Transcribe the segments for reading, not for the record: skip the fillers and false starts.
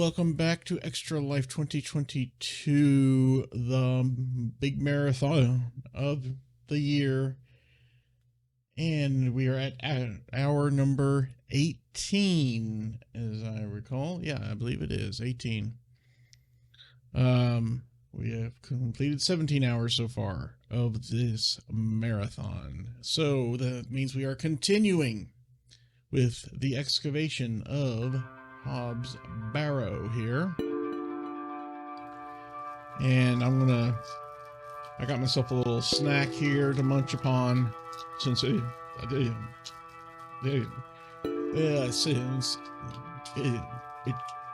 welcome back to Extra Life 2022, the big marathon of the year. And we are at hour number 18, as I recall. Yeah, I believe it is 18. We have completed 17 hours so far of this marathon. So that means we are continuing with the excavation of Hob's Barrow here. And I got myself a little snack here to munch upon since it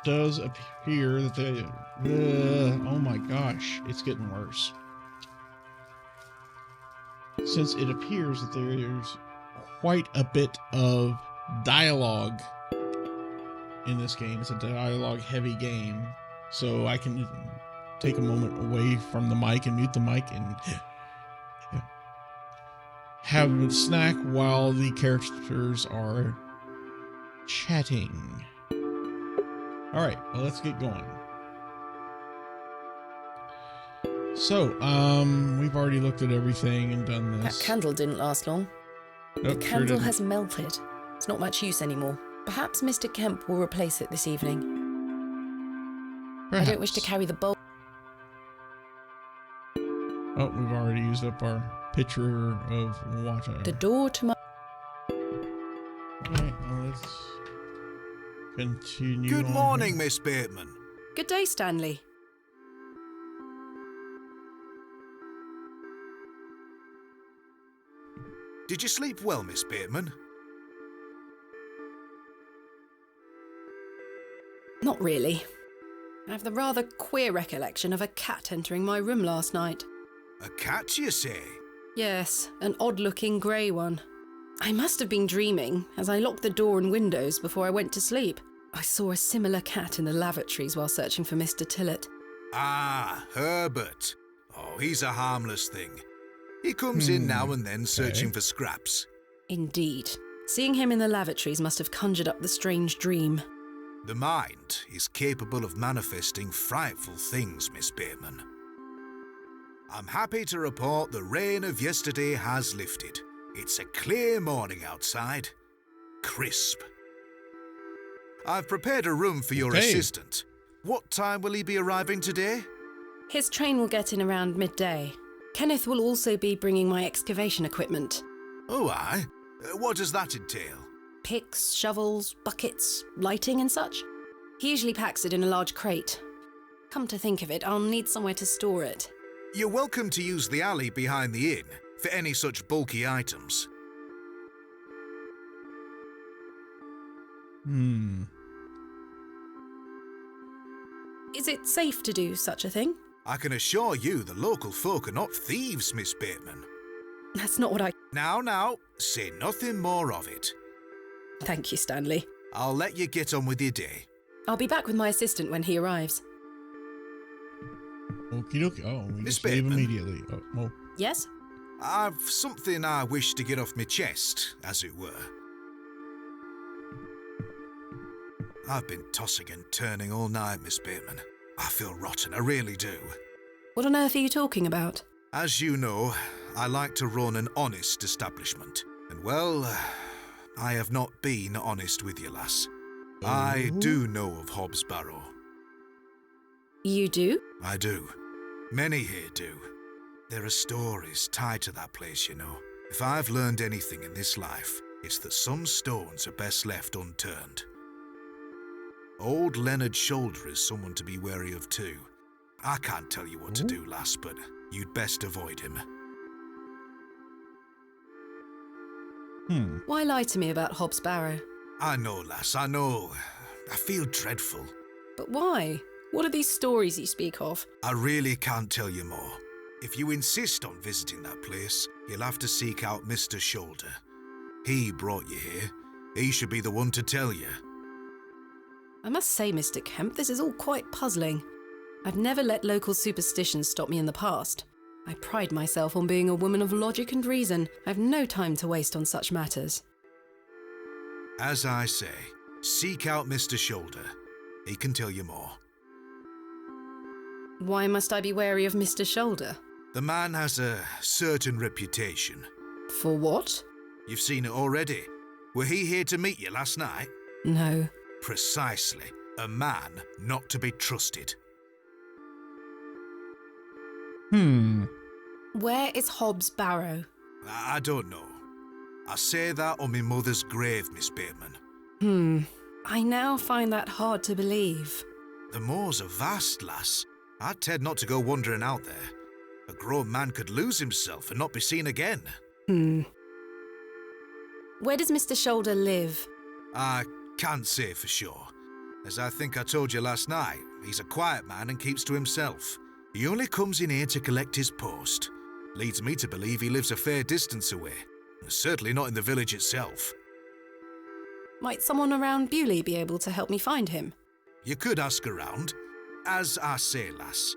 does appear that oh my gosh, it's getting worse. Since it appears that there's quite a bit of dialogue in this game. It's a dialogue-heavy game, so I can take a moment away from the mic and mute the mic and have a snack while the characters are chatting. Alright, well, let's get going. So, we've already looked at everything and done this. That candle didn't last long. Nope, the candle has melted. It's not much use anymore. Perhaps Mr. Kemp will replace it this evening. Perhaps. I don't wish to carry the bowl. Oh, we've already used up our pitcher of water. The door to my... Alright, well, let's continue. Good morning, Miss Bateman. Good day, Stanley. Did you sleep well, Miss Bateman? Not really. I have the rather queer recollection of a cat entering my room last night. A cat, you say? Yes, an odd-looking grey one. I must have been dreaming, as I locked the door and windows before I went to sleep. I saw a similar cat in the lavatories while searching for Mr. Tillett. Ah, Herbert. Oh, he's a harmless thing. He comes in now and then searching for scraps. Indeed. Seeing him in the lavatories must have conjured up the strange dream. The mind is capable of manifesting frightful things, Miss Bateman. I'm happy to report the rain of yesterday has lifted. It's a clear morning outside. Crisp. I've prepared a room for your assistant. What time will he be arriving today? His train will get in around midday. Kenneth will also be bringing my excavation equipment. Oh, aye? What does that entail? Picks, shovels, buckets, lighting and such. He usually packs it in a large crate. Come to think of it, I'll need somewhere to store it. You're welcome to use the alley behind the inn for any such bulky items. Is it safe to do such a thing? I can assure you the local folk are not thieves, Miss Bateman. That's not what I... Now, say nothing more of it. Thank you, Stanley. I'll let you get on with your day. I'll be back with my assistant when he arrives. Okie dokie. Oh, we Miss just leave Bateman. immediately. Oh. Yes? I've something I wish to get off my chest, as it were. I've been tossing and turning all night, Miss Bateman. I feel rotten, I really do. What on earth are you talking about? As you know, I like to run an honest establishment. And well, I have not been honest with you, lass. I do know of Hob's Barrow. You do? I do. Many here do. There are stories tied to that place, you know. If I've learned anything in this life, it's that some stones are best left unturned. Old Leonard Shoulder is someone to be wary of too. I can't tell you what to do, lass, but you'd best avoid him. Why lie to me about Hob's Barrow? I know, lass, I know. I feel dreadful. But why? What are these stories you speak of? I really can't tell you more. If you insist on visiting that place, you'll have to seek out Mr. Shoulder. He brought you here. He should be the one to tell you. I must say, Mr. Kemp, this is all quite puzzling. I've never let local superstitions stop me in the past. I pride myself on being a woman of logic and reason. I've no time to waste on such matters. As I say, seek out Mr. Shoulder. He can tell you more. Why must I be wary of Mr. Shoulder? The man has a certain reputation. For what? You've seen it already. Were he here to meet you last night? No. Precisely. A man not to be trusted. Where is Hob's Barrow? I don't know. I say that on my mother's grave, Miss Bateman. I now find that hard to believe. The moors are vast, lass. I'd tend not to go wandering out there. A grown man could lose himself and not be seen again. Where does Mr. Shoulder live? I can't say for sure. As I think I told you last night, he's a quiet man and keeps to himself. He only comes in here to collect his post. Leads me to believe he lives a fair distance away. Certainly not in the village itself. Might someone around Bewlay be able to help me find him? You could ask around. As I say, lass,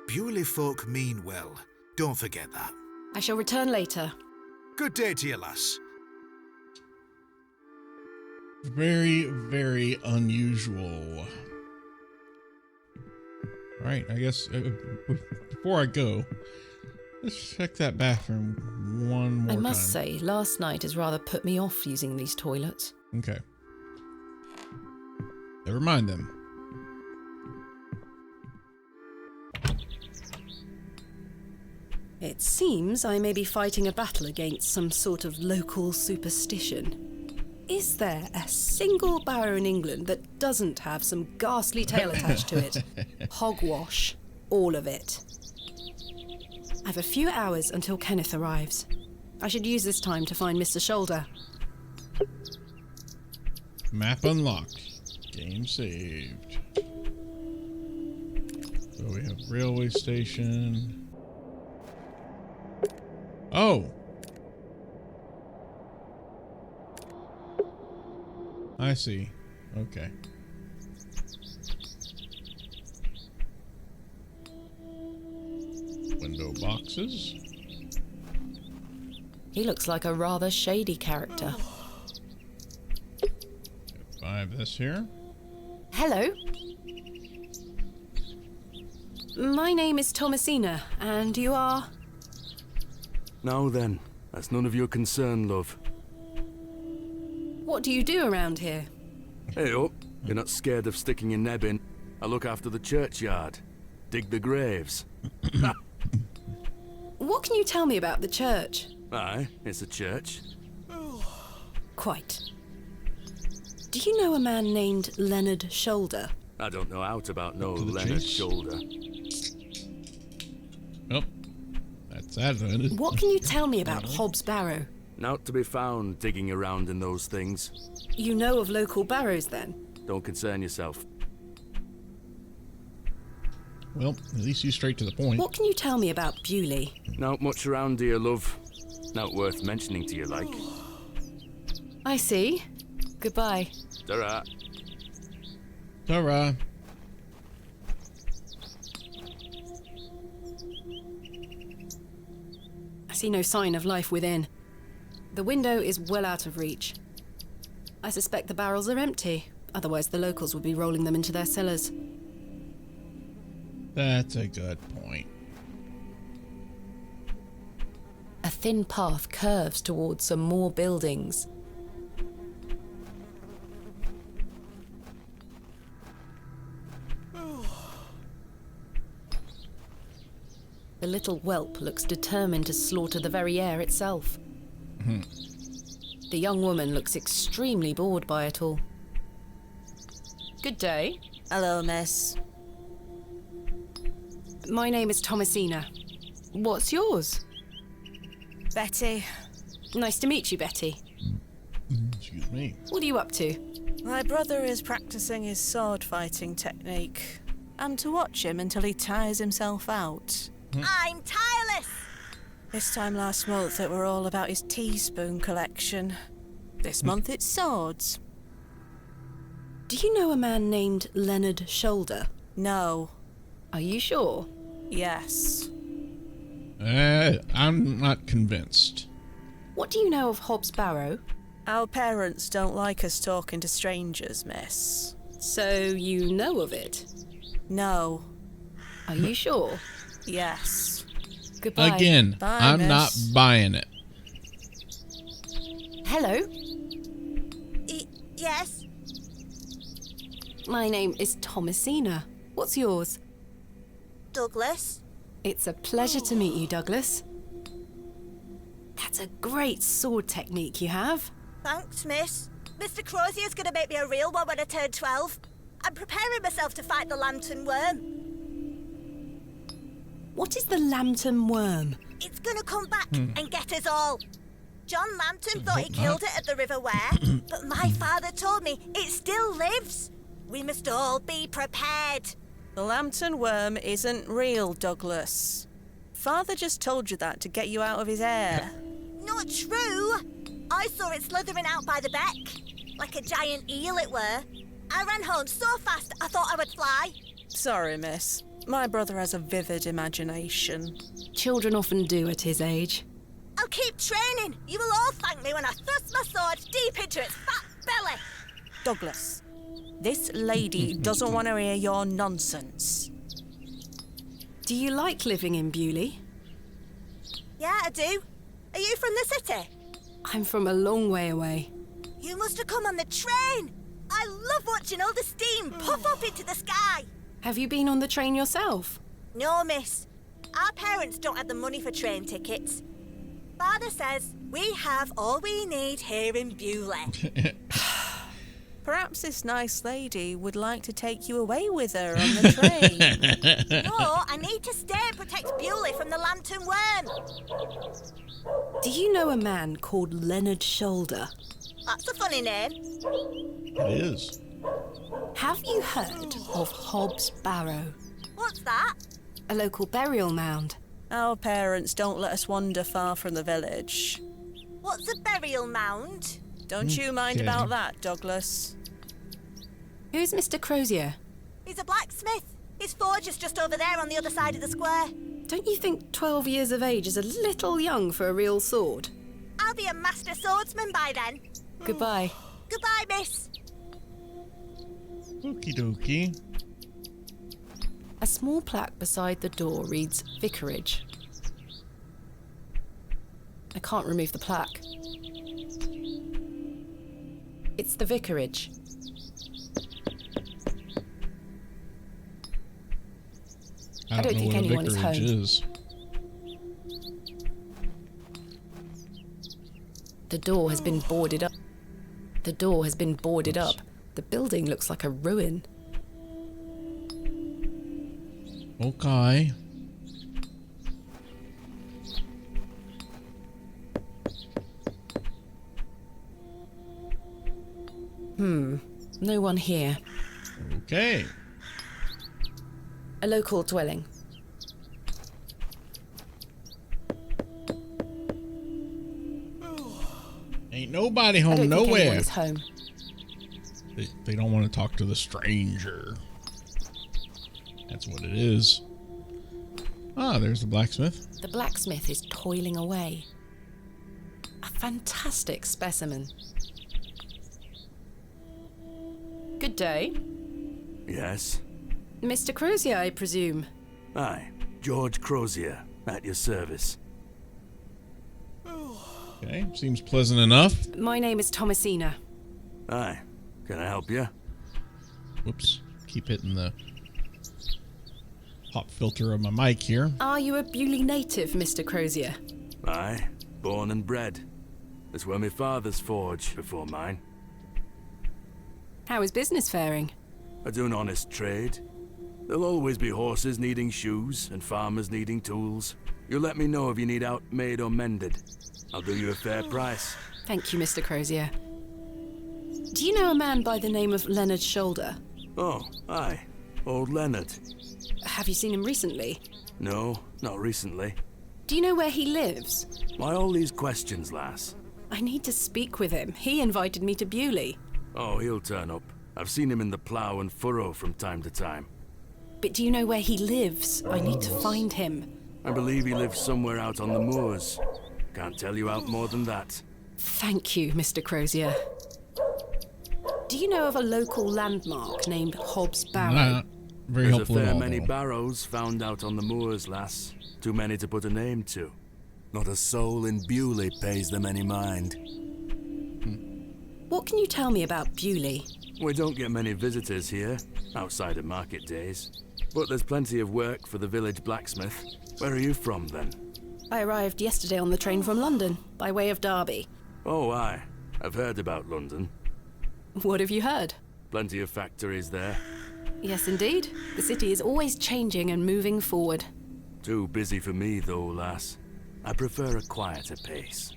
Bewlay folk mean well. Don't forget that. I shall return later. Good day to you, lass. Very, very unusual. All right, I guess before I go, let's check that bathroom one more time. I must say, last night has rather put me off using these toilets. Okay. Never mind them. It seems I may be fighting a battle against some sort of local superstition. Is there a single barrow in England that doesn't have some ghastly tale attached to it? Hogwash. All of it. I've a few hours until Kenneth arrives. I should use this time to find Mr. Shoulder. Map unlocked. Game saved. So we have railway station. Oh! I see. Okay. Window boxes. He looks like a rather shady character. F5 this here. Hello. My name is Thomasina, and you are? Now then, that's none of your concern, love. What do you do around here? Hey up, you're not scared of sticking your neb in. I look after the churchyard. Dig the graves. What can you tell me about the church? Aye, it's a church. Quite. Do you know a man named Leonard Shoulder? I don't know out about no To the Leonard chase. Shoulder. Oh, that's that. What can you tell me about Hob's Barrow? Not to be found digging around in those things. You know of local barrows, then? Don't concern yourself. Well, at least you straight to the point. What can you tell me about Bewlay? Not much around here, love. Not worth mentioning to you, like. I see. Goodbye. Ta-ra. Ta-ra. I see no sign of life within. The window is well out of reach. I suspect the barrels are empty, otherwise the locals would be rolling them into their cellars. That's a good point. A thin path curves towards some more buildings. The little whelp looks determined to slaughter the very air itself. The young woman looks extremely bored by it all. Good day. Hello, miss. My name is Thomasina. What's yours? Betty. Nice to meet you, Betty. Excuse me. What are you up to? My brother is practicing his sword fighting technique. I'm to watch him until he tires himself out. I'm tireless! This time last month it were all about his teaspoon collection. This month it's swords. Do you know a man named Leonard Shoulder? No. Are you sure? Yes. I'm not convinced. What do you know of Hob's Barrow? Our parents don't like us talking to strangers, miss. So you know of it? No. Are you sure? Yes. Goodbye. Again, Bye, I'm miss. not buying it. Hello, Yes? my name is Thomasina. What's yours? Douglas? It's a pleasure to meet you, Douglas. That's a great sword technique you have. Thanks, miss. Mr. Crozier's gonna make me a real one when I turn 12. I'm preparing myself to fight the lantern worm. What is the lantern worm? It's gonna come back and get us all. John Lantern thought he hope killed it at the River Ware, but my father told me it still lives. We must all be prepared. The lantern worm isn't real, Douglas. Father just told you that to get you out of his hair. Not true. I saw it slithering out by the beck. Like a giant eel it were. I ran home so fast I thought I would fly. Sorry, miss. My brother has a vivid imagination. Children often do at his age. I'll keep training. You will all thank me when I thrust my sword deep into its fat belly. Douglas, this lady doesn't want to hear your nonsense. Do you like living in Bewlay? Yeah, I do. Are you from the city? I'm from a long way away. You must have come on the train. I love watching all the steam puff up into the sky. Have you been on the train yourself? No, miss. Our parents don't have the money for train tickets. Father says we have all we need here in Bewlay. Perhaps this nice lady would like to take you away with her on the train. No, I need to stay and protect Bewlay from the lantern worm. Do you know a man called Leonard Shoulder? That's a funny name. It is. Have you heard of Hob's Barrow? What's that? A local burial mound. Our parents don't let us wander far from the village. What's a burial mound? Don't you mind Okay. about that, Douglas. Who's Mr. Crozier? He's a blacksmith. His forge is just over there on the other side of the square. Don't you think 12 years of age is a little young for a real sword? I'll be a master swordsman by then. Goodbye. Goodbye, miss. Okie dokie. A small plaque beside the door reads Vicarage. I can't remove the plaque. It's the Vicarage. I don't don't know think what anyone a is vicarage home. is. The door has been boarded up. The door has been boarded Oops. up. The building looks like a ruin. Okay. No one here. Okay. A local dwelling. Ain't nobody I home don't think anyone nowhere. is home. They don't want to talk to the stranger. That's what it is. Ah, there's the blacksmith. The blacksmith is toiling away. A fantastic specimen. Good day. Yes? Mr. Crozier, I presume. Aye, George Crozier, at your service. Okay, seems pleasant enough. My name is Thomasina. Aye, can I help you? Whoops, keep hitting the pop filter of my mic here. Are you a Bewlay native, Mr. Crozier? Aye, born and bred. That's where my father's forge before mine. How is business faring? I do an honest trade. There'll always be horses needing shoes and farmers needing tools. You let me know if you need out made or mended. I'll do you a fair price. Thank you, Mr. Crozier. Do you know a man by the name of Leonard Shoulder? Oh, aye. Old Leonard. Have you seen him recently? No, not recently. Do you know where he lives? Why all these questions, lass? I need to speak with him. He invited me to Bewlay. Oh, he'll turn up. I've seen him in the Plough and Furrow from time to time. But do you know where he lives? I need to find him. I believe he lives somewhere out on the moors. Can't tell you out more than that. Thank you, Mr. Crozier. Do you know of a local landmark named Hobbs Barrow? Not very There's a helpful at fair all. many though. barrows found out on the moors, lass. Too many to put a name to. Not a soul in Bewlay pays them any mind. What can you tell me about Bewlay? We don't get many visitors here, outside of market days. But there's plenty of work for the village blacksmith. Where are you from, then? I arrived yesterday on the train from London, by way of Derby. Oh, aye. I've heard about London. What have you heard? Plenty of factories there. Yes, indeed. The city is always changing and moving forward. Too busy for me, though, lass. I prefer a quieter pace.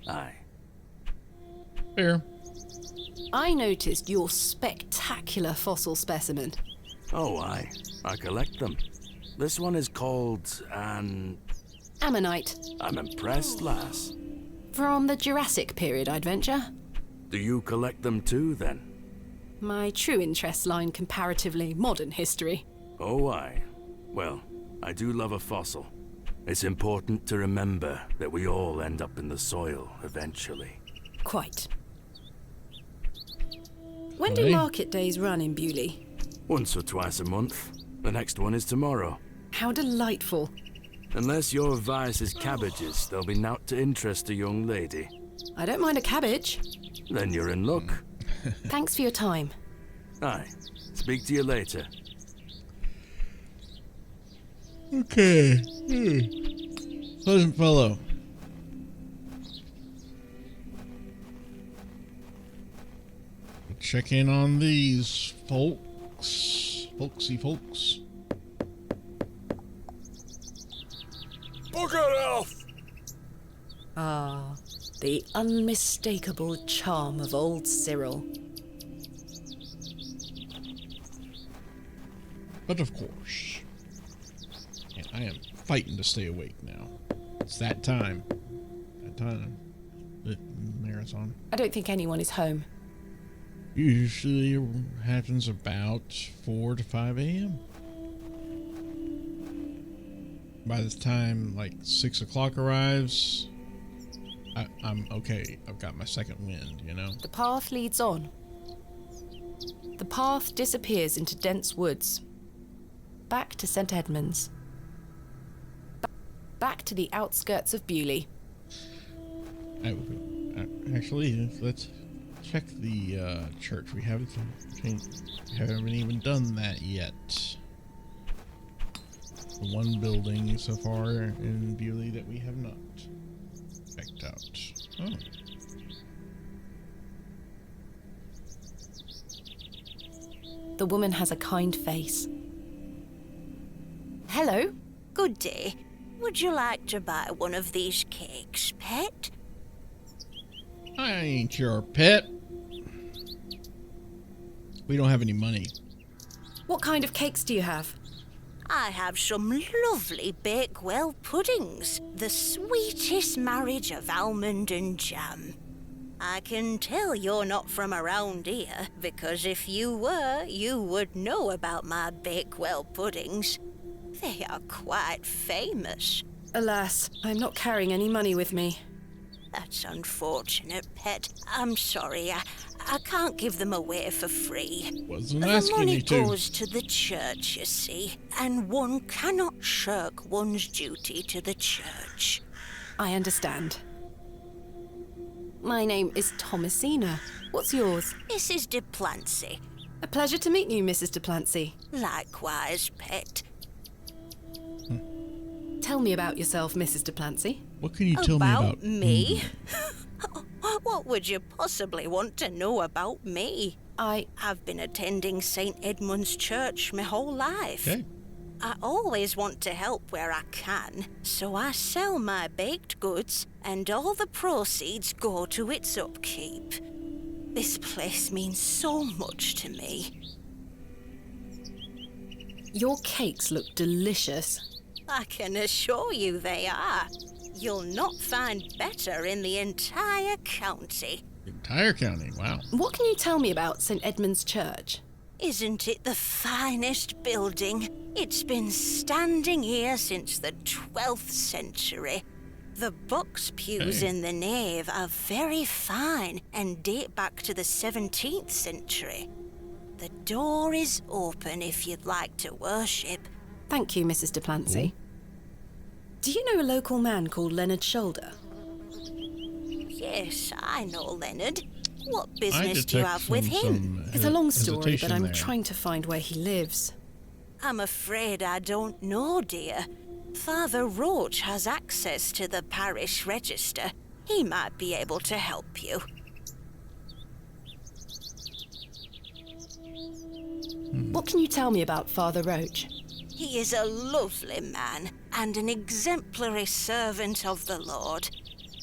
Aye. Fair. I noticed your spectacular fossil specimen. Oh, aye. I collect them. This one is called an... Ammonite. I'm impressed, lass. From the Jurassic period, I'd venture. Do you collect them too, then? My true interests lie in comparatively modern history. Oh, aye. Well, I do love a fossil. It's important to remember that we all end up in the soil eventually. Quite. When do Okay. market days run in Bewlay? Once or twice a month. The next one is tomorrow. How delightful. Unless your vice is cabbages, there'll be naught to interest a young lady. I don't mind a cabbage. Then you're in luck. Thanks for your time. Aye. Speak to you later. Okay. Pleasant fellow. Check in on these folks. Folksy folks. Bugger off! Ah, the unmistakable charm of old Cyril. But of course. And I am fighting to stay awake now. It's that time. The marathon. I don't think anyone is home. Usually happens about 4 to 5 a.m. By the time like 6 o'clock arrives, I'm okay. I've got my second wind, you know? The path leads on. The path disappears into dense woods. Back to St. Edmunds. Back to the outskirts of Bewlay. Actually, let's check the church. We haven't even done that yet. The one building so far in Bewlay that we have not checked out. Oh. The woman has a kind face. Hello. Good day. Would you like to buy one of these cakes, pet? I ain't your pet. We don't have any money. What kind of cakes do you have? I have some lovely Bakewell puddings, the sweetest marriage of almond and jam. I can tell you're not from around here, because if you were, you would know about my Bakewell puddings. They are quite famous. Alas, I'm not carrying any money with me. That's unfortunate, pet. I'm sorry, I can't give them away for free. Wasn't The asking money you to. goes to the church, you see, and one cannot shirk one's duty to the church. I understand. My name is Thomasina. What's yours? Mrs. de Plancy. A pleasure to meet you, Mrs. de Plancy. Likewise, pet. Tell me about yourself, Mrs. de Plancy. What can you tell me about me? What would you possibly want to know about me? I've been attending St. Edmund's Church my whole life. Okay. I always want to help where I can, so I sell my baked goods, and all the proceeds go to its upkeep. This place means so much to me. Your cakes look delicious. I can assure you they are. You'll not find better in the entire county. Entire county, wow. What can you tell me about St. Edmund's Church? Isn't it the finest building? It's been standing here since the 12th century. The box pews in the nave are very fine and date back to the 17th century. The door is open if you'd like to worship. Thank you, Mrs. de Plancy. Do you know a local man called Leonard Shoulder? Yes, I know Leonard. What business do you have with him? It's a long story, but I'm there. trying to find where he lives. I'm afraid I don't know, dear. Father Roach has access to the parish register. He might be able to help you. What can you tell me about Father Roach? He is a lovely man and an exemplary servant of the Lord.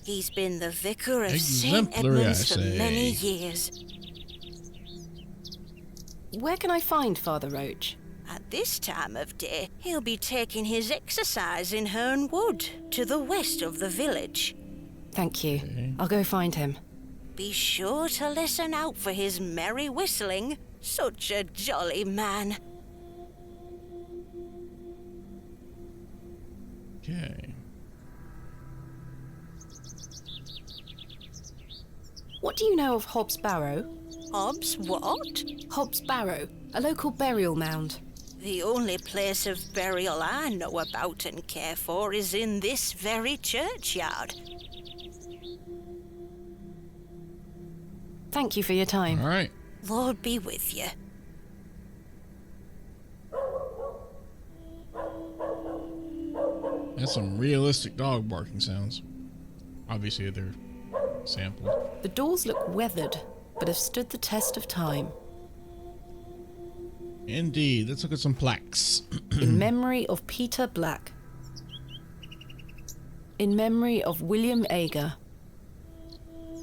He's been the vicar of St. Exemplary, Edmunds I for say. many years. Where can I find Father Roach? At this time of day, he'll be taking his exercise in Herne Wood, to the west of the village. Thank you. I'll go find him. Be sure to listen out for his merry whistling. Such a jolly man. Okay. What do you know of Hob's Barrow? Hobbs what? Hob's Barrow, a local burial mound. The only place of burial I know about and care for is in this very churchyard. Thank you for your time. All right. Lord be with you. That's some realistic dog barking sounds. Obviously, they're sampled. The doors look weathered, but have stood the test of time. Indeed. Let's look at some plaques. In memory of Peter Black. In memory of William Ager.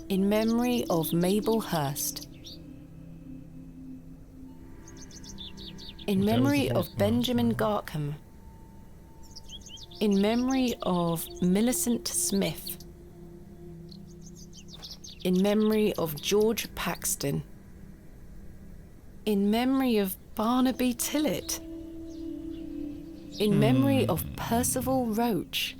In memory of Mabel Hurst. In memory of Benjamin Garkham. In memory of Millicent Smith. In memory of George Paxton. In memory of Barnaby Tillett. In memory of Percival Roach.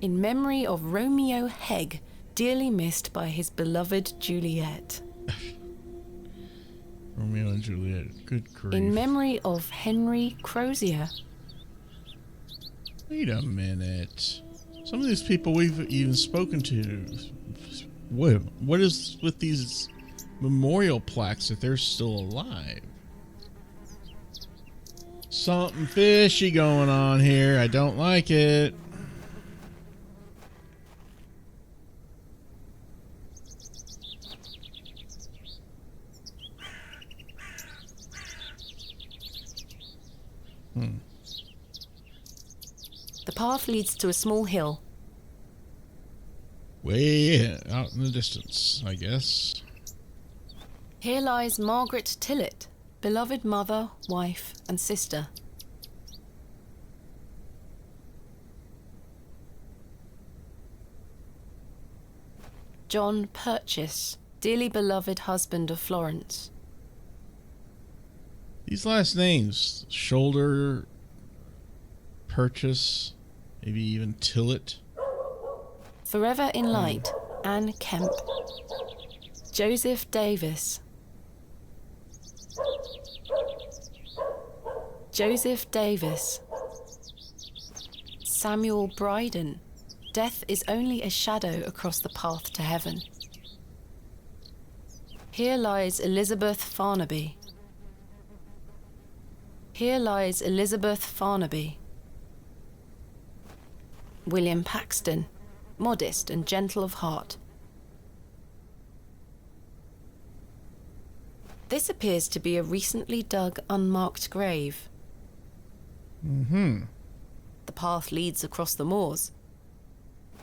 In memory of Romeo Hegg, dearly missed by his beloved Juliet. Romeo and Juliet. Good grief. In memory of Henry Crozier. Wait a minute. Some of these people we've even spoken to. What is with these memorial plaques if they're still alive? Something fishy going on here. I don't like it. The path leads to a small hill. Way out in the distance, I guess. Here lies Margaret Tillett, beloved mother, wife, and sister. John Purchase, dearly beloved husband of Florence. These last names, Shoulder, Purchase, maybe even Tillett. Forever in light, Anne Kemp. Joseph Davis. Joseph Davis. Samuel Bryden. Death is only a shadow across the path to heaven. Here lies Elizabeth Farnaby. Here lies Elizabeth Farnaby. William Paxton, modest and gentle of heart. This appears to be a recently dug, unmarked grave. The path leads across the moors.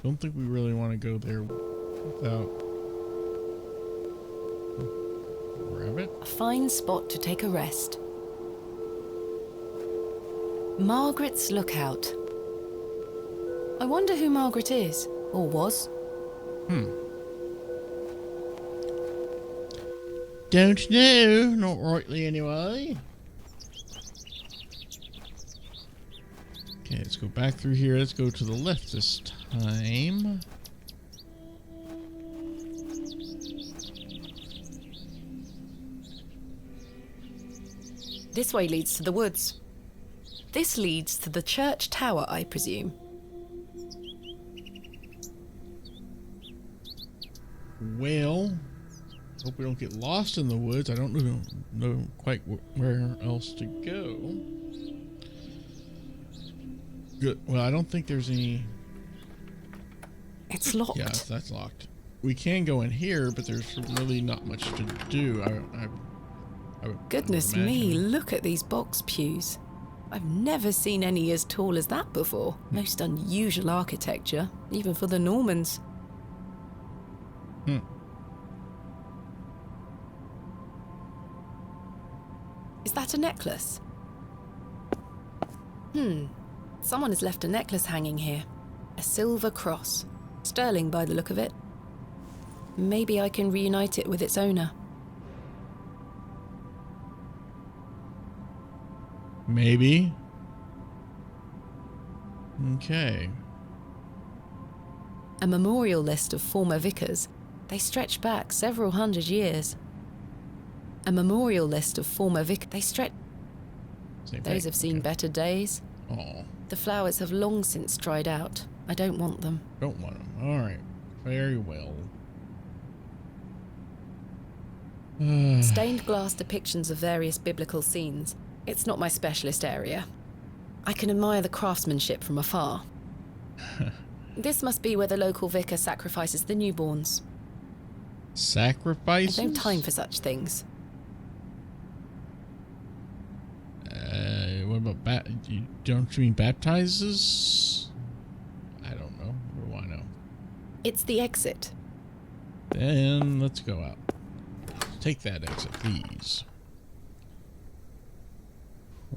Don't think we really want to go there without rabbit. A fine spot to take a rest. Margaret's Lookout. I wonder who Margaret is, or was. Don't know, not rightly anyway. Okay, let's go back through here. Let's go to the left this time. This way leads to the woods. This leads to the church tower, I presume. Well, hope we don't get lost in the woods. I don't know quite where else to go. Good. Well, I don't think there's any... It's locked. Yeah, that's locked. We can go in here, but there's really not much to do. I would Goodness me, look at these box pews. I've never seen any as tall as that before. Most unusual architecture, even for the Normans. Is that a necklace? Someone has left a necklace hanging here. A silver cross. Sterling by the look of it. Maybe I can reunite it with its owner. Maybe. Okay. A memorial list of former vicars. They stretch back several hundred years. A memorial list of former vicars. They stretch... Those have seen better days. Oh. The flowers have long since dried out. I don't want them. Don't want them. All right. Very well. Stained glass depictions of various biblical scenes. It's not my specialist area. I can admire the craftsmanship from afar. This must be where the local vicar sacrifices the newborns. Sacrifices? I've no time for such things. What about don't you mean baptizes? I don't know. What do I know? It's the exit. Then let's go out. Take that exit, please.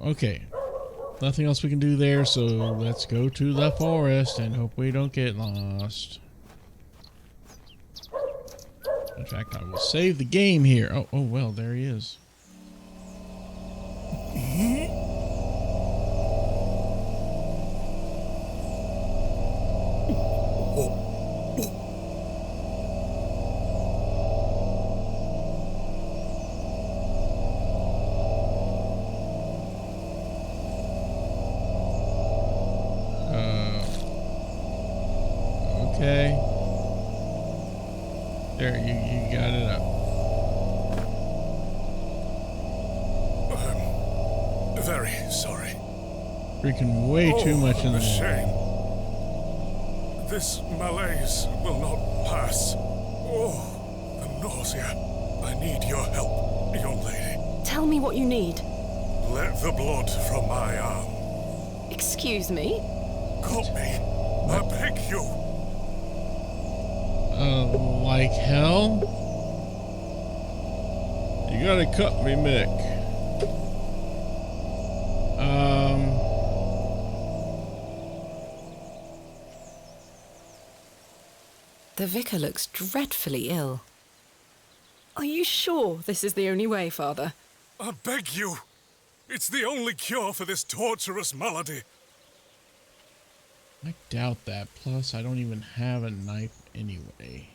Okay. Nothing else we can do there, so let's go to the forest and hope we don't get lost. In fact, I will save the game here. Oh well, there he is. Okay. There, you got it up. I'm very sorry. Freaking way too much in the the shame. This malaise will not pass. Oh, the nausea. I need your help, young lady. Tell me what you need. Let the blood from my arm. Excuse me? Cut me. I beg you. Like hell? You gotta cut me, Mick. The vicar looks dreadfully ill. Are you sure this is the only way, Father? I beg you. It's the only cure for this torturous malady. I doubt that. Plus, I don't even have a knife anyway.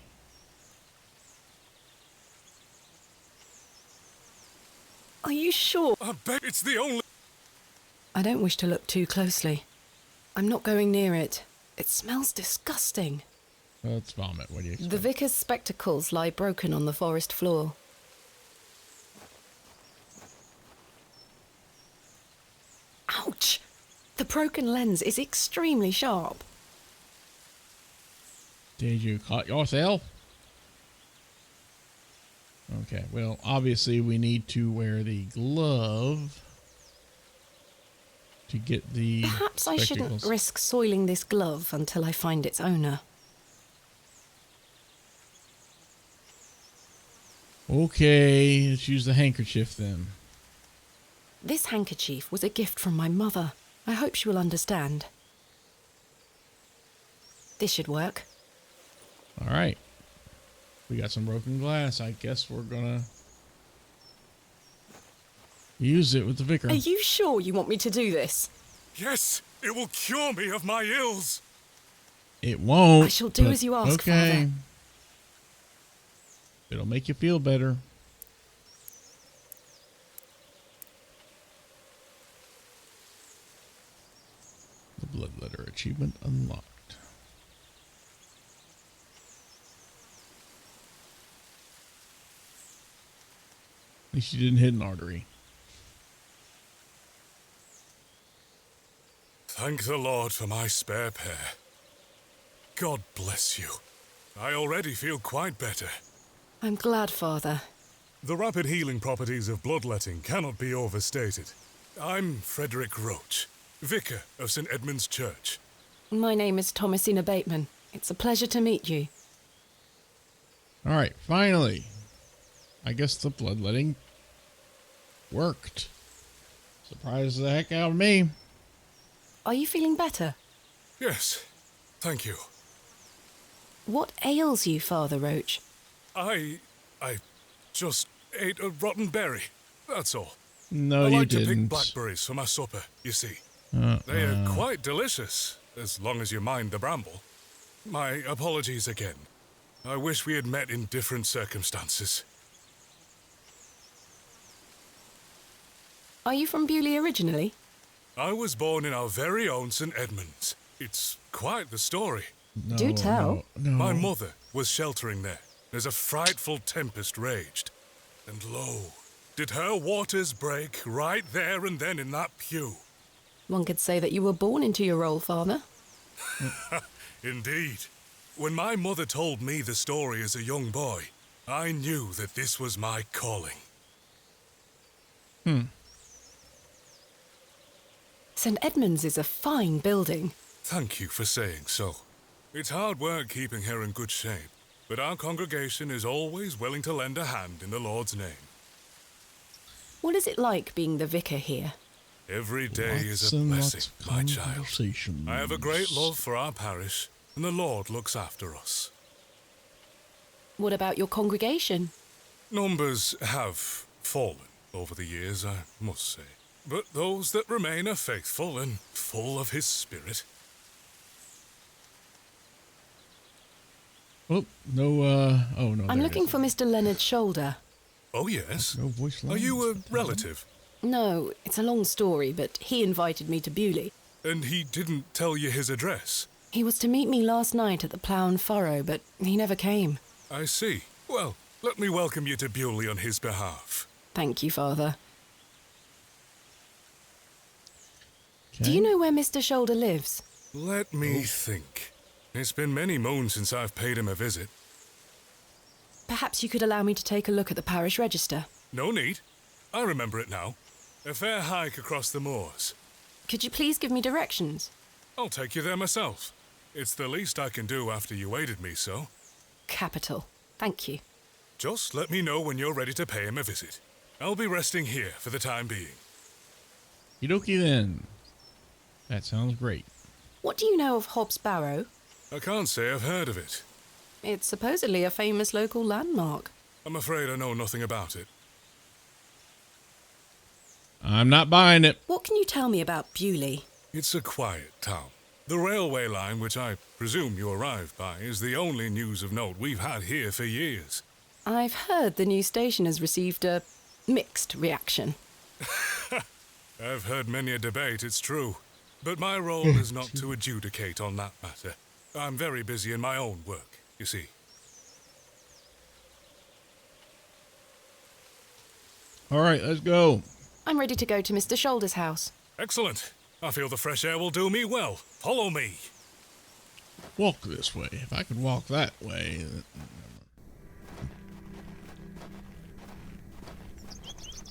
Are you sure? I beg it's the only... I don't wish to look too closely. I'm not going near it. It smells disgusting. Let's vomit. What do you expect? The vicar's spectacles lie broken on the forest floor. Ouch! The broken lens is extremely sharp. Did you cut yourself? Okay, well, obviously we need to wear the glove to get the Perhaps I shouldn't spectacles. risk soiling this glove until I find its owner. Okay, let's use the handkerchief then. This handkerchief was a gift from my mother. I hope she will understand. This should work. All right. We got some broken glass. I guess we're gonna use it with the vicar. Are you sure you want me to do this? Yes, It will cure me of my ills. It won't. I shall do but as you ask, okay. Father. It'll make you feel better. The Bloodletter achievement unlocked. At least you didn't hit an artery. Thank the Lord for my spare pair. God bless you. I already feel quite better. I'm glad, Father. The rapid healing properties of bloodletting cannot be overstated. I'm Frederick Roach, Vicar of St. Edmund's Church. My name is Thomasina Bateman. It's a pleasure to meet you. All right, finally. I guess the bloodletting worked. Surprised the heck out of me. Are you feeling better? Yes, thank you. What ails you, Father Roach? I just ate a rotten berry, that's all. No, I you like to didn't. pick blackberries for my supper, you see. They are quite delicious, as long as you mind the bramble. My apologies again. I wish we had met in different circumstances. Are you from Bewlay originally? I was born in our very own St. Edmund's. It's quite the story. No, Do tell. No. My mother was sheltering there as a frightful tempest raged. And lo, did her waters break right there and then in that pew. One could say that you were born into your role, Father. Indeed. When my mother told me the story as a young boy, I knew that this was my calling. St. Edmund's is a fine building. Thank you for saying so. It's hard work keeping her in good shape, but our congregation is always willing to lend a hand in the Lord's name. What is it like being the vicar here? Every day is a and blessing, lots of my child. conversations. I have a great love for our parish, and the Lord looks after us. What about your congregation? Numbers have fallen over the years, I must say. But those that remain are faithful and full of His Spirit. Oh, no, oh, no. I'm there looking it is. for Mr. Leonard Shoulder. Oh, yes. No voice Are lines. you a What the hell? relative? No, it's a long story, but he invited me to Bewlay. And he didn't tell you his address? He was to meet me last night at the Plough and Furrow, but he never came. I see. Well, let me welcome you to Bewlay on his behalf. Thank you, Father. Okay. Do you know where Mr. Shoulder lives? Let me think. It's been many moons since I've paid him a visit. Perhaps you could allow me to take a look at the parish register. No need. I remember it now. A fair hike across the moors. Could you please give me directions? I'll take you there myself. It's the least I can do after you aided me so. Capital. Thank you. Just let me know when you're ready to pay him a visit. I'll be resting here for the time being. Okie then. That sounds great. What do you know of Hob's Barrow? I can't say I've heard of it. It's supposedly a famous local landmark. I'm afraid I know nothing about it. I'm not buying it. What can you tell me about Bewlay? It's a quiet town. The railway line, which I presume you arrived by, is the only news of note we've had here for years. I've heard the new station has received a mixed reaction. I've heard many a debate, it's true. But my role is not to adjudicate on that matter. I'm very busy in my own work, you see. All right, let's go. I'm ready to go to Mr. Shoulder's house. Excellent. I feel the fresh air will do me well. Follow me. Walk this way. If I could walk that way.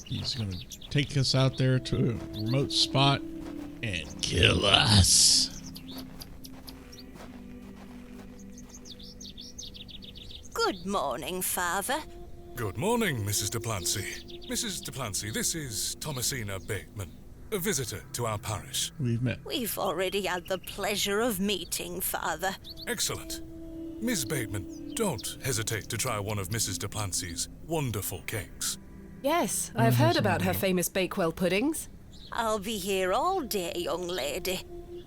He's going to take us out there to a remote spot and kill us. Good morning, Father. Good morning, Mrs. Duplancy. Mrs. Duplancy, this is Thomasina Bateman, a visitor to our parish. We've met. We've already had the pleasure of meeting, Father. Excellent. Miss Bateman, don't hesitate to try one of Mrs. Duplancy's wonderful cakes. Yes, I've heard about her famous Bakewell puddings. I'll be here all day, young lady.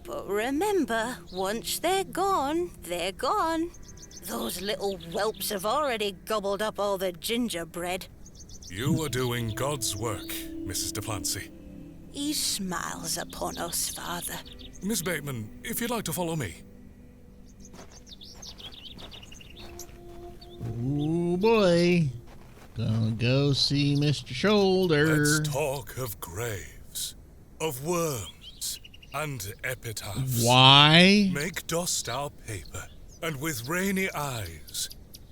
But remember, once they're gone, they're gone. Those little whelps have already gobbled up all the gingerbread. You are doing God's work, Mrs. Duplancy. He smiles upon us, Father. Miss Bateman, if you'd like to follow me. Oh boy. Gonna go see Mr. Shoulder. Let's talk of graves, of worms, and epitaphs. Why? Make dust our paper, and with rainy eyes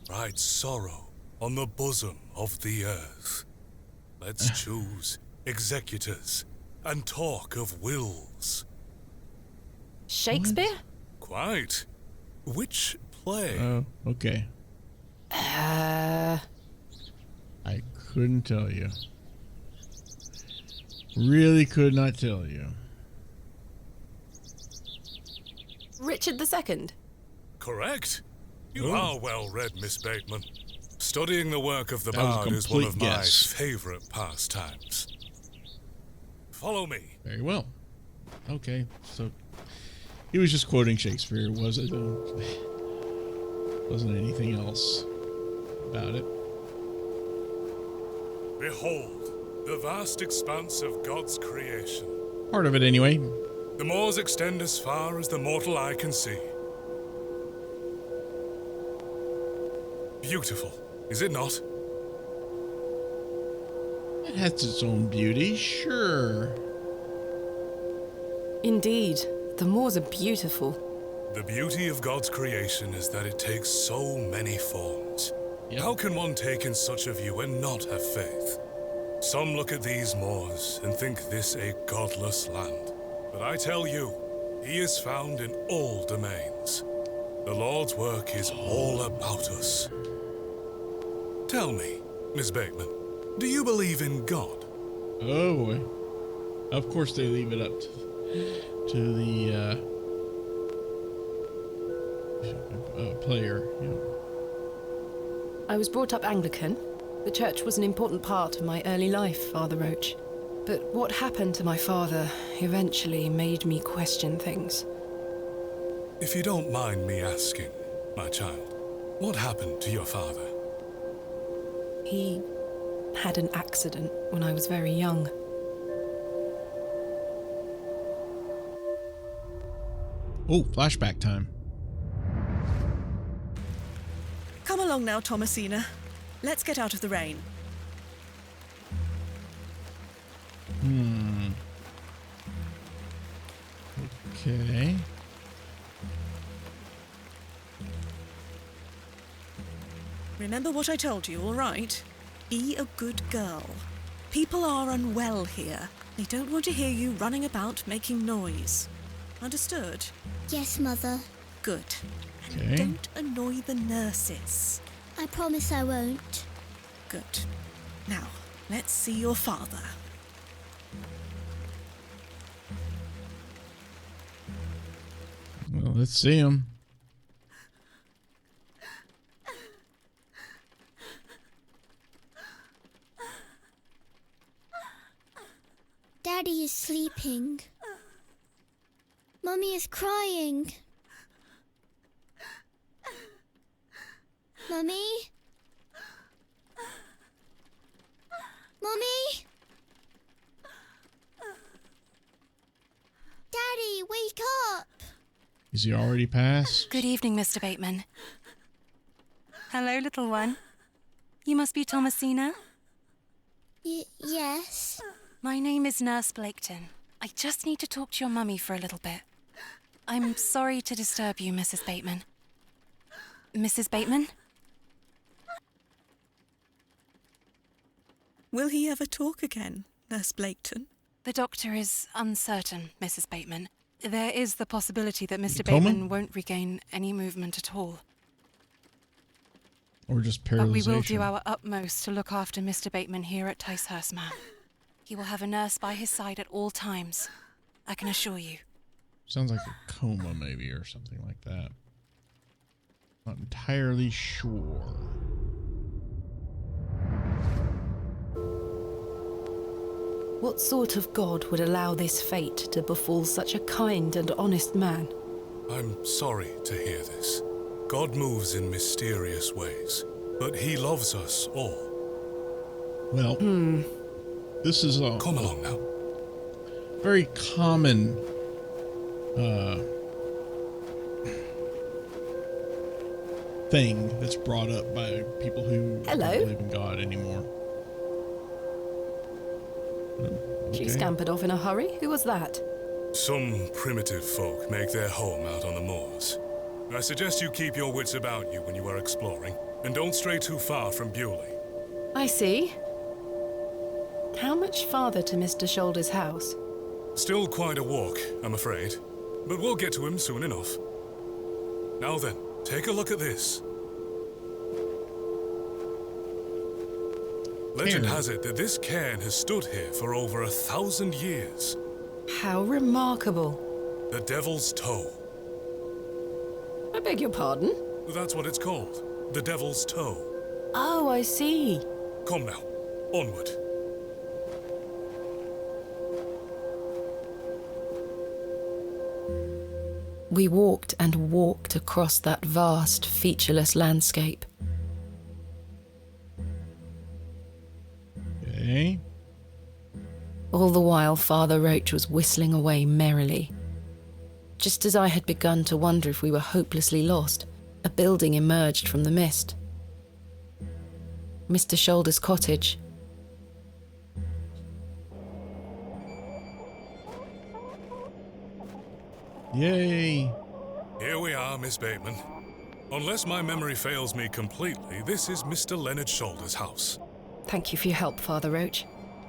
write sorrow on the bosom of the earth. Let's choose executors and talk of wills. Shakespeare? Quite. Which play? Oh, okay. I couldn't tell you. Really could not tell you. Richard II. Correct. You Oh. are well read, Miss Bateman. Studying the work of the That was a bard is one of complete my guess. favorite pastimes. Follow me. Very well. Okay, so he was just quoting Shakespeare, was it? Wasn't anything else about it. Behold, the vast expanse of God's creation. Part of it, anyway. The moors extend as far as the mortal eye can see. Beautiful, is it not? It has its own beauty, sure. Indeed, the moors are beautiful. The beauty of God's creation is that it takes so many forms. Yep. How can one take in such a view and not have faith? Some look at these moors and think this a godless land. But I tell you, he is found in all domains. The Lord's work is all about us. Tell me, Miss Bateman, do you believe in God? Oh boy. Of course they leave it up to the player. Yeah. I was brought up Anglican. The church was an important part of my early life, Father Roach. But what happened to my father eventually made me question things. If you don't mind me asking, my child, what happened to your father? He had an accident when I was very young. Oh, flashback time. Come along now, Thomasina. Let's get out of the rain. Okay. Remember what I told you, all right? Be a good girl. People are unwell here. They don't want to hear you running about making noise. Understood? Yes, Mother. Good. Okay. And don't annoy the nurses. I promise I won't. Good. Now, let's see your father. Well, let's see him. Daddy is sleeping. Mummy is crying. Mummy? Mummy? Daddy, wake up! Is he already passed? Good evening, Mr. Bateman. Hello, little one. You must be Thomasina? Yes. My name is Nurse Blaketon. I just need to talk to your mummy for a little bit. I'm sorry to disturb you, Mrs. Bateman. Mrs. Bateman? Will he ever talk again, Nurse Blaketon? The doctor is uncertain, Mrs. Bateman. There is the possibility that Mr. Coma? Bateman won't regain any movement at all. Or just But we paralyzation? will do our utmost to look after Mr. Bateman here at Ticehurst Manor. He will have a nurse by his side at all times, I can assure you. Sounds like a coma, maybe, or something like that. Not entirely sure. What sort of god would allow this fate to befall such a kind and honest man? I'm sorry to hear this. God moves in mysterious ways, but he loves us all. Well, this is a Come along now. very common thing that's brought up by people who Hello. don't believe in God anymore. She Okay. scampered off in a hurry. Who was that? Some primitive folk make their home out on the moors. I suggest you keep your wits about you when you are exploring, and don't stray too far from Bewlay. I see. How much farther to Mr. Shoulder's house? Still quite a walk, I'm afraid, but we'll get to him soon enough. Now then, take a look at this. Legend Cairn. has it that this cairn has stood here for over 1,000 years. How remarkable. The Devil's Toe. I beg your pardon? That's what it's called. The Devil's Toe. Oh, I see. Come now, onward. We walked and walked across that vast, featureless landscape. Okay. All the while, Father Roach was whistling away merrily. Just as I had begun to wonder if we were hopelessly lost, a building emerged from the mist. Mr. Shoulder's cottage. Yay. Here we are, Miss Bateman. Unless my memory fails me completely, this is Mr. Leonard Shoulder's house. Thank you for your help, Father Roach.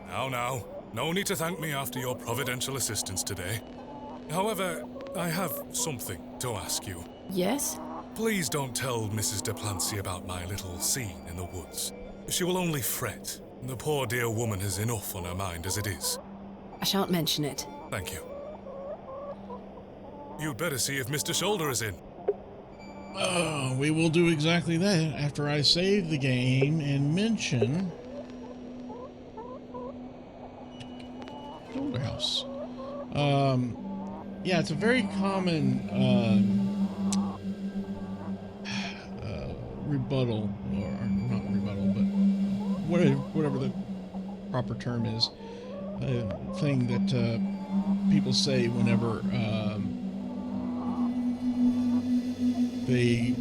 Now, no need to thank me after your providential assistance today. However, I have something to ask you. Yes? Please don't tell Mrs. de Plancy about my little scene in the woods. She will only fret. The poor dear woman has enough on her mind as it is. I shan't mention it. Thank you. You'd better see if Mr. Shoulder is in. We will do exactly that after I save the game and mention Shoulder House. Yeah, it's a very common rebuttal, or not rebuttal, but whatever the proper term is, thing that people say whenever they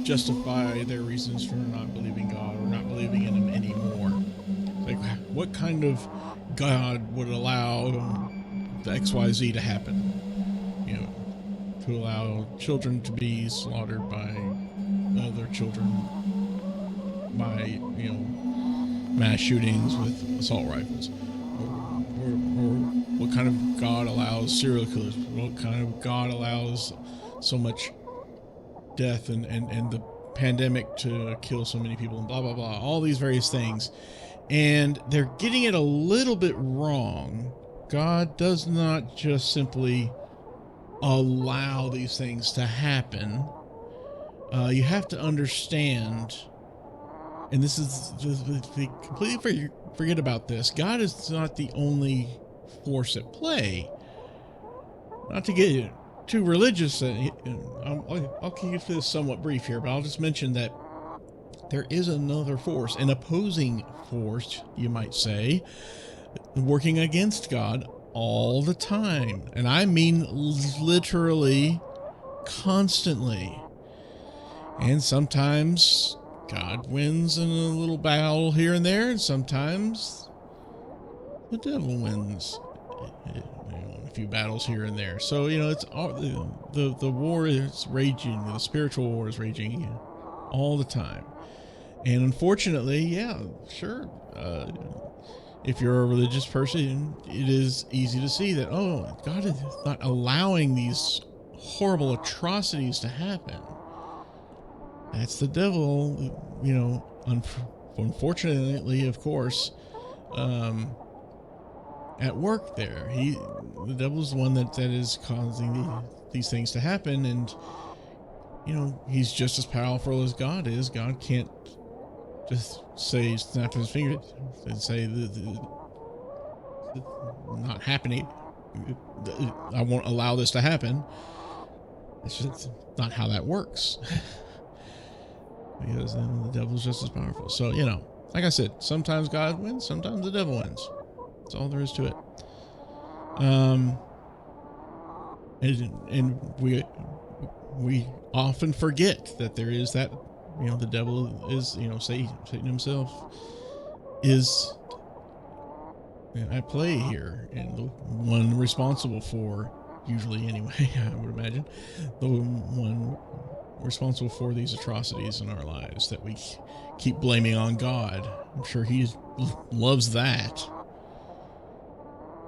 justify their reasons for not believing God or not believing in Him anymore. Like, what kind of God would allow the XYZ to happen? You know, to allow children to be slaughtered by other children, by, you know, mass shootings with assault rifles. Or what kind of God allows serial killers? What kind of God allows so much death and the pandemic to kill so many people and blah, blah, blah. All these various things. And they're getting it a little bit wrong. God does not just simply allow these things to happen. You have to understand, and this is, they completely forget about this. God is not the only force at play. Not to get too religious, I'll keep this somewhat brief here, but I'll just mention that there is another force, an opposing force, you might say, working against God all the time. And I mean literally constantly. And sometimes God wins in a little battle here and there, and sometimes the devil wins a few battles here and there. So, you know, it's all, the war is raging, the spiritual war is raging all the time. And unfortunately, yeah, sure, if you're a religious person, it is easy to see that, oh, God is not allowing these horrible atrocities to happen. That's the devil, you know, unfortunately, of course, at work there. The devil's the one that is causing these things to happen, and, you know, he's just as powerful as God is. God can't just say snap his fingers and say not happening. I won't allow this to happen. It's just not how that works. Because then the devil's just as powerful. So, you know, like I said, sometimes God wins, sometimes the devil wins. That's all there is to it. And we often forget that there is that, you know, the devil is, you know, Satan himself is at play here, and the one responsible for, usually anyway, I would imagine, the one responsible for these atrocities in our lives that we keep blaming on God. I'm sure he loves that.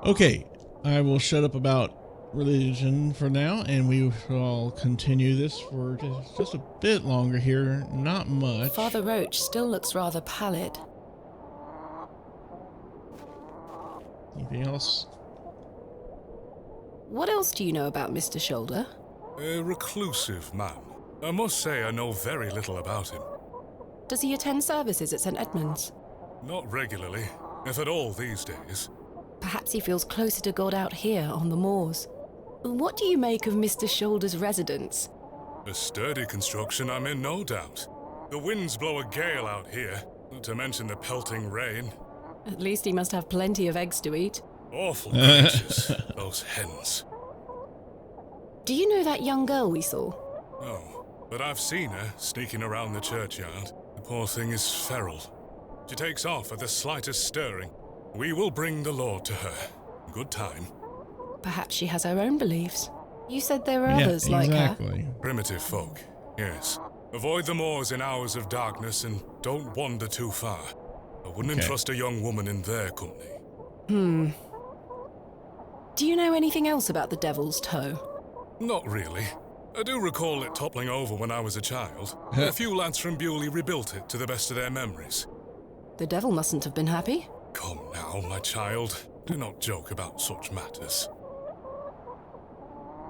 Okay, I will shut up about religion for now, and we will continue this for just a bit longer here. Not much. Father Roach still looks rather pallid. Anything else? What else do you know about Mr. Shoulder? A reclusive man. I must say I know very little about him. Does he attend services at St. Edmund's? Not regularly, if at all these days. Perhaps he feels closer to God out here on the moors. What do you make of Mr. Shoulder's residence? A sturdy construction, I'm in no doubt. The winds blow a gale out here, not to mention the pelting rain. At least he must have plenty of eggs to eat. Awful creatures, those hens. Do you know that young girl we saw? No, but I've seen her sneaking around the churchyard. The poor thing is feral. She takes off at the slightest stirring. We will bring the Lord to her. Good time. Perhaps she has her own beliefs. You said there were others like her. Primitive folk, yes. Avoid the moors in hours of darkness and don't wander too far. I wouldn't entrust a young woman in their company. Do you know anything else about the Devil's Toe? Not really. I do recall it toppling over when I was a child. A few lads from Bewlay rebuilt it to the best of their memories. The devil mustn't have been happy. Come now, my child. Do not joke about such matters.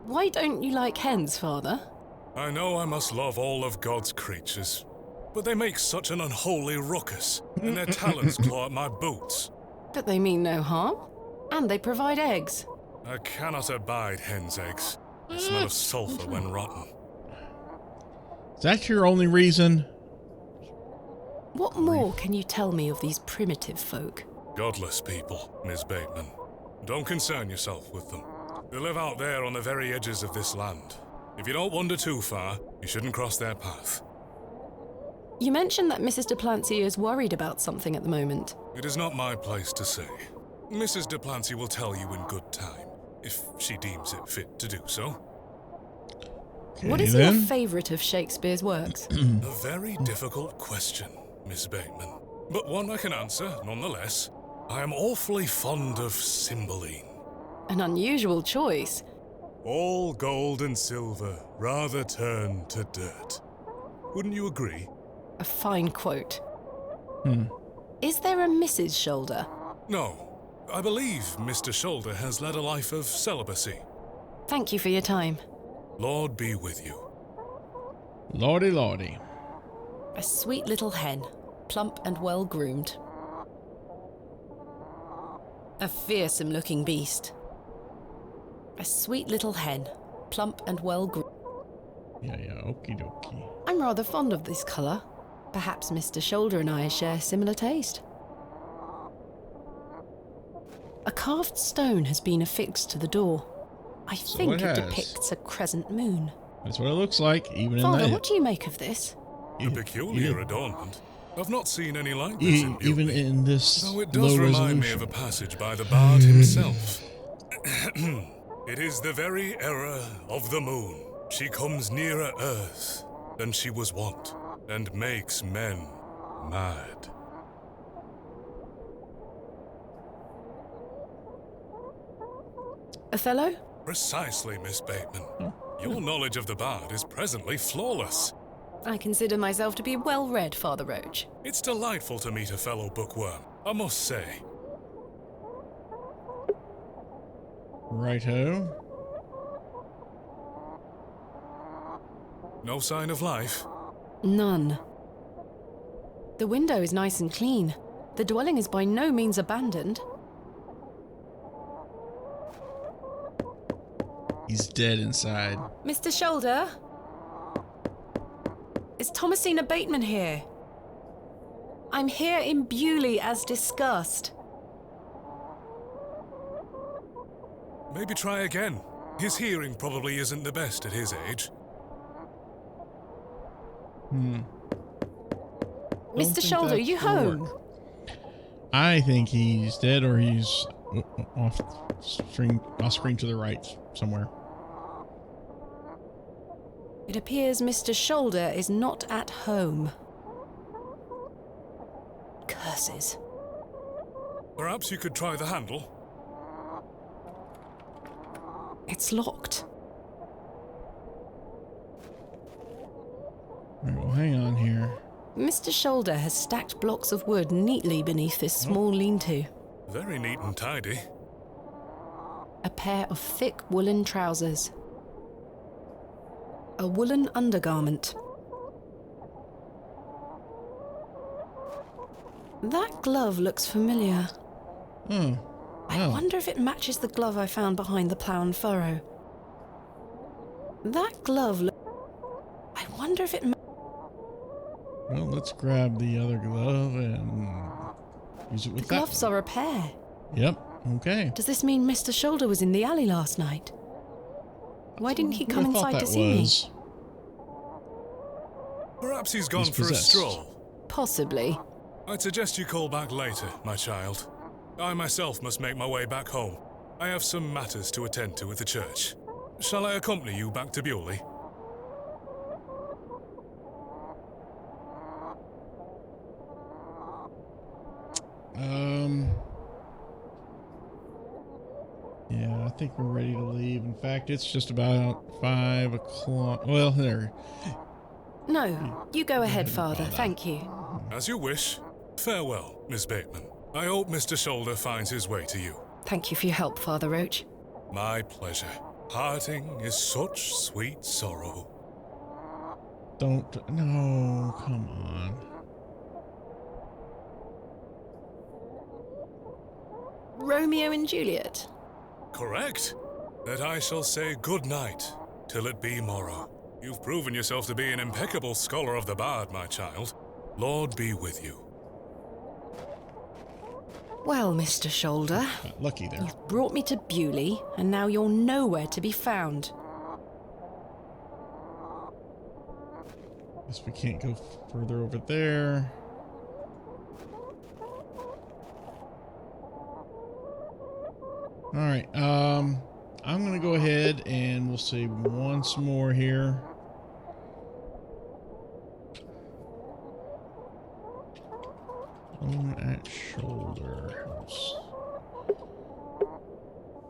Why don't you like hens, Father? I know I must love all of God's creatures, but they make such an unholy ruckus, and their talons claw at my boots. But they mean no harm, and they provide eggs. I cannot abide hens' eggs. The smell of sulfur when rotten. Is that your only reason? What more can you tell me of these primitive folk? Godless people, Miss Bateman. Don't concern yourself with them. They live out there on the very edges of this land. If you don't wander too far, you shouldn't cross their path. You mentioned that Mrs. Duplancy is worried about something at the moment. It is not my place to say. Mrs. Duplancy will tell you in good time, if she deems it fit to do so. Okay, what is your favourite of Shakespeare's works? A very difficult question, Miss Bateman. But one I can answer, nonetheless. I am awfully fond of Cymbeline. An unusual choice. All gold and silver rather turn to dirt. Wouldn't you agree? A fine quote. Is there a Mrs. Shoulder? No. I believe Mr. Shoulder has led a life of celibacy. Thank you for your time. Lord be with you. Lordy, lordy. A sweet little hen, plump and well-groomed. A fearsome-looking beast. A sweet little hen, plump and well-groomed. Yeah, okie dokie. I'm rather fond of this colour. Perhaps Mr. Shoulder and I share similar taste. A carved stone has been affixed to the door. I think it depicts a crescent moon. That's what it looks like, even Father, in that. what do you make of this? A peculiar adornment. I've not seen any like this in Bewlay. Even in this Though it does low remind me resolution. of a passage by the bard himself. It is the very error of the moon. She comes nearer earth than she was wont, and makes men mad. Othello? Precisely, Miss Bateman. Your knowledge of the bard is presently flawless. I consider myself to be well-read, Father Roach. It's delightful to meet a fellow bookworm, I must say. Righto. No sign of life? None. The window is nice and clean. The dwelling is by no means abandoned. He's dead inside. Mr. Shoulder? Is Thomasina Bateman here? I'm here in Bewlay as discussed. Maybe try again. His hearing probably isn't the best at his age. Mr. Shoulder, are you home? I think he's dead, or he's off screen to the right somewhere. It appears Mr. Shoulder is not at home. Curses. Perhaps you could try the handle. It's locked. Right, well, hang on here. Mr. Shoulder has stacked blocks of wood neatly beneath this small lean-to. Very neat and tidy. A pair of thick woolen trousers. A woolen undergarment. That glove looks familiar. Oh. I wonder if it matches the glove I found behind the Plough and Furrow. That glove I wonder if it Well, let's grab the other glove and use it with The gloves are a pair. Yep. Okay. Does this mean Mr. Shoulder was in the alley last night? Why didn't he come inside to see me? Perhaps he's gone for a stroll. Possibly. I'd suggest you call back later, my child. I myself must make my way back home. I have some matters to attend to at the church. Shall I accompany you back to Bewlay? Yeah, I think we're ready to leave. In fact, it's just about 5 o'clock. Well, there. No, you go ahead, Father. Thank you. As you wish. Farewell, Miss Bateman. I hope Mr. Shoulder finds his way to you. Thank you for your help, Father Roach. My pleasure. Parting is such sweet sorrow. No, come on. Romeo and Juliet? Correct. That I shall say good night, till it be morrow. You've proven yourself to be an impeccable scholar of the bard, my child. Lord be with you. Well, Mr. Shoulder, Got lucky there. you've brought me to Bewlay, and now you're nowhere to be found. Guess we can't go further over there. All right. I'm gonna go ahead and we'll say once more here. Phone at shoulder.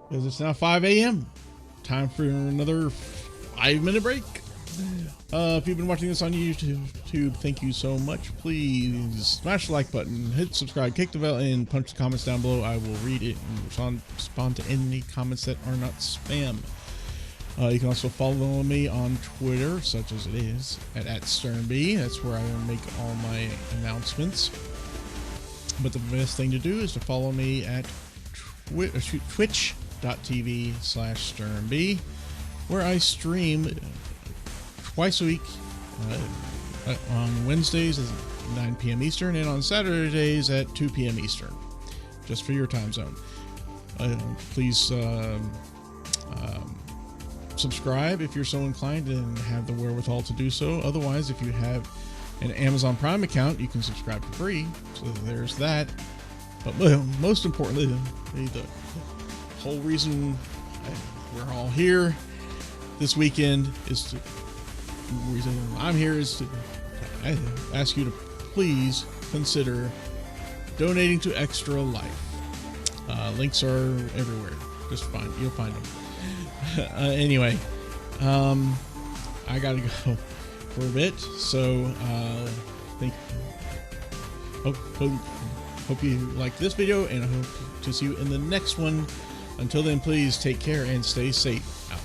Because it's now 5 a.m. Time for another 5-minute break. If you've been watching this on YouTube, thank you so much. Please smash the like button, hit subscribe, kick the bell, and punch the comments down below. I will read it and respond to any comments that are not spam. You can also follow me on Twitter, such as it is, at @SturnB. That's where I make all my announcements. But the best thing to do is to follow me at twitch.tv/SturnB, where I stream twice a week, on Wednesdays at 9 p.m. Eastern and on Saturdays at 2 p.m. Eastern, just for your time zone. Please subscribe if you're so inclined and have the wherewithal to do so. Otherwise, if you have an Amazon Prime account, you can subscribe for free. So there's that. But most importantly, the whole reason we're all here this weekend is to... The reason I'm here is to ask you to please consider donating to Extra Life. Links are everywhere. Just you'll find them. Anyway, I gotta go for a bit. So hope you like this video, and I hope to see you in the next one. Until then, please take care and stay safe out